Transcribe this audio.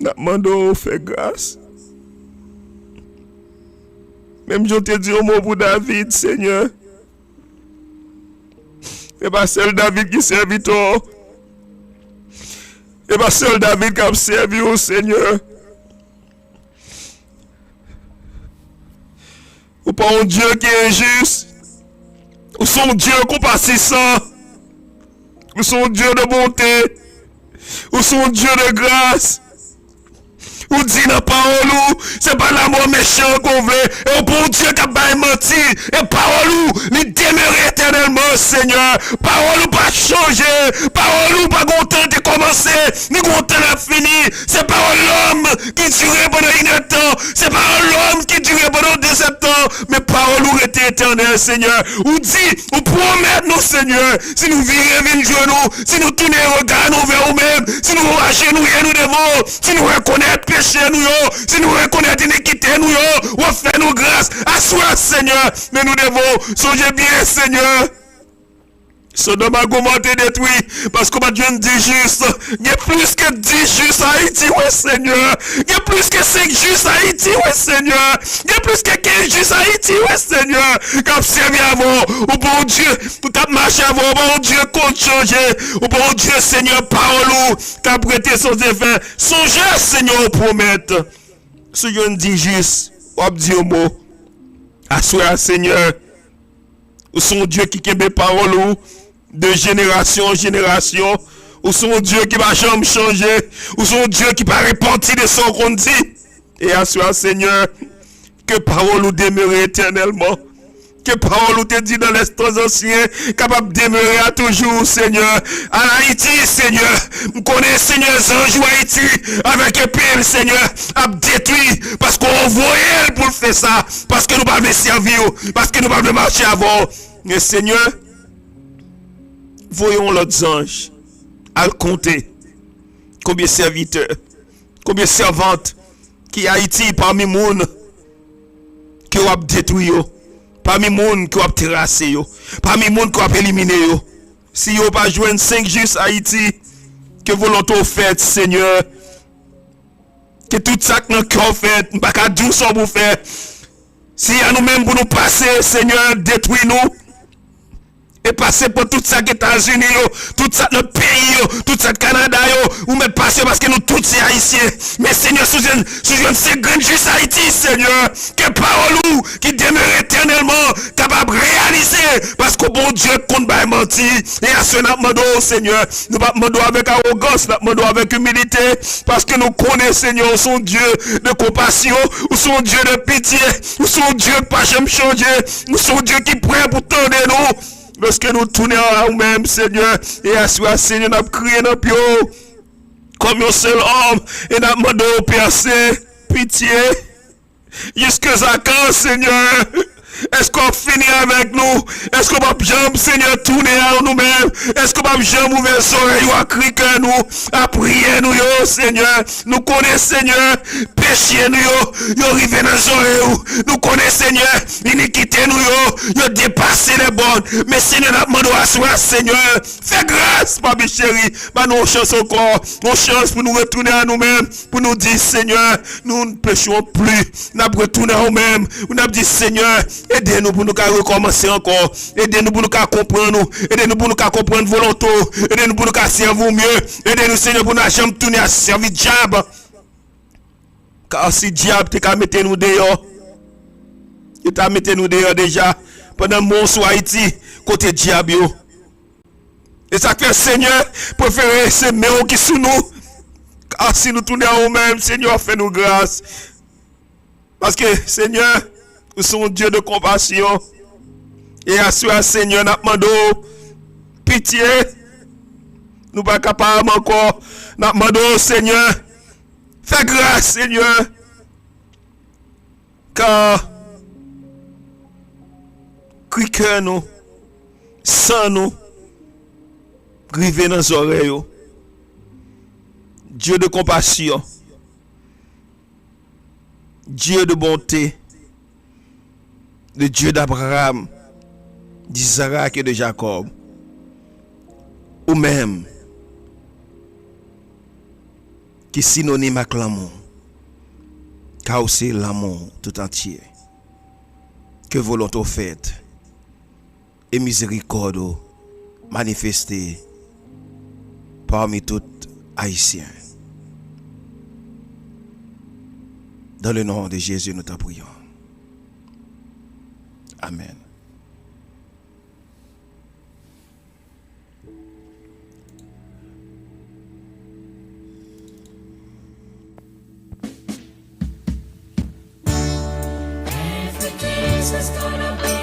N'a demandé fait grâce. Même je te dis un mot pour David, Seigneur. Et pas seul David qui servit toi. Et pas seul David qui a servi au Seigneur. Ou pas un Dieu qui est injuste. Ou son Dieu compassissant. Ou son Dieu de bonté. Ou son Dieu de grâce. Ou dit dans la parole, c'est pas l'amour méchant qu'on veut. Et au bon Dieu qui a menti. Et parole, il demeure éternellement, Seigneur. Parole pas changer. Parole pas content de commencer. Ni content de finir. C'est pas l'homme qui durait pendant une temps. C'est pas l'homme qui durait pendant 2 ans. Mais parole était éternelle, Seigneur. Ou dit, ou promet nous, Seigneur. Si nous virons une genou, si nous tournons le regard nous vers nous-mêmes, si nous agenouillons nous devant, si nous reconnaissons péché nous, si nous reconnaissons iniquité nous, ou fait nous grâce, assois, Seigneur. Mais nous devons songer bien, Seigneur. Sodome a commenté détruit parce qu'on va Dieu dit juste. Il y a plus que 10 justes à Haïti, ouais Seigneur. Il y a plus que 5 justes à Haïti, ouais Seigneur. Il y a plus que 15 justes à Haïti, ouais Seigneur. Qui a servi avant, ou bon Dieu, tout a marché avant, ou bon Dieu compte changer, ou bon Dieu Seigneur parole, qui a prêté son effet. Songez Seigneur promettre. Si je dis juste, ou dit un mot, assois Seigneur. Ou son Dieu qui kembe parole de génération en génération. Ou son Dieu qui va jamais changer. Ou son Dieu qui va repentir de son qu'on dit. Et assois Seigneur que parole ou demeure éternellement. Que parole ou te dit dans les temps anciens, capable de demeurer à toujours, Seigneur. En Haïti, Seigneur, nous connaissons, Seigneur, Zanjou Haïti, avec épée, Seigneur, à détruire, parce qu'on voyait pour faire ça, parce que nous ne pouvons pas servir, parce que nous ne pouvons pas marcher avant. Mais Seigneur, voyons l'autre ange, à le compter, combien de serviteurs, combien de servantes, qui Haïti parmi moun, qui ont détruit. Parmi les gens qui ont terrassé, parmi les gens qui ont éliminé. Si vous pas joindre 5 justes Haïti, que volonté fait, Seigneur, que tout ça que nous avons fait, nous ne pouvons pas dire ça pour faire. Si à nous-mêmes pour nous passer, Seigneur, détruis-nous. Et passer pour tout ça qui États-Unis, tout ça notre pays, tout ça Canada, ou même passer parce que nous tous ces haïtiens. Mais Seigneur, sous une si grande juste Haïti, Seigneur, que parole qui demeure éternellement, capable de réaliser, parce que bon Dieu compte pas mentir. Et à ce moment, Seigneur, nous ne demandons pas avec arrogance, nous demandons avec humilité, parce que nous connaissons, Seigneur, son Dieu de compassion, ou son Dieu de pitié, ou son Dieu qui pas jamais changer, ou son Dieu qui prend pour tendre nous. Lorsque nous tournons à nous-mêmes, Seigneur, et à soi, Seigneur, nous crions dans pio, comme un seul homme, et nous demandons au Père Saint, pitié, jusqu'à quand, Seigneur? Est-ce qu'on finit avec nous? Est-ce qu'on va jamais, Seigneur, tourner à nous-mêmes? Est-ce qu'on va jamais ouvrir les oreilles ou à crier que nous, à prier nous, Seigneur? Nous connaissons, Seigneur, péché nous, yo arrivé dans les oreilles. Nous connaissons, Seigneur, iniquité nous, yo dépassé les bonnes. Mais Seigneur, nous demandons à soi, Seigneur, fais grâce, ma chérie. Bah, nous chance encore, nous chance pour nous retourner à nous-mêmes, pour nous dire, Seigneur, nous ne péchons plus. Nous retournons à nous-mêmes. Nous avons dit, Seigneur, aidez-nous pour nous recommencer encore. Aidez-nous pour nous comprendre. Aidez-nous pour nous comprendre volonté. Aidez-nous pour nous servir mieux. Aidez-nous, Seigneur, pour nous jamais tourner à servir diable. Car si diable t'a mis nous dehors, il t'a mis nous dehors déjà pendant mon sur Haïti, côté diable. Et ça fait, Seigneur, préférer ces méos qui sont nous. Car si nous tournons à nous-mêmes, Seigneur, fais-nous grâce. Parce que, Seigneur, nous sommes Dieu de compassion. Et à soi, Seigneur, nous demandons pitié. Nous ne sommes pas capables encore. Nous demandons, Seigneur, fais grâce, Seigneur. Car, cri nous, sans nous, griver dans les oreilles. Dieu de compassion. Dieu de bonté. Le Dieu d'Abraham, d'Isaac et de Jacob, ou même qui est synonyme avec l'amour. Car c'est l'amour tout entier. Que volonté faite et miséricorde manifestée parmi tous Haïtiens. Dans le nom de Jésus, nous t'en prions. Amen. Jesus gonna be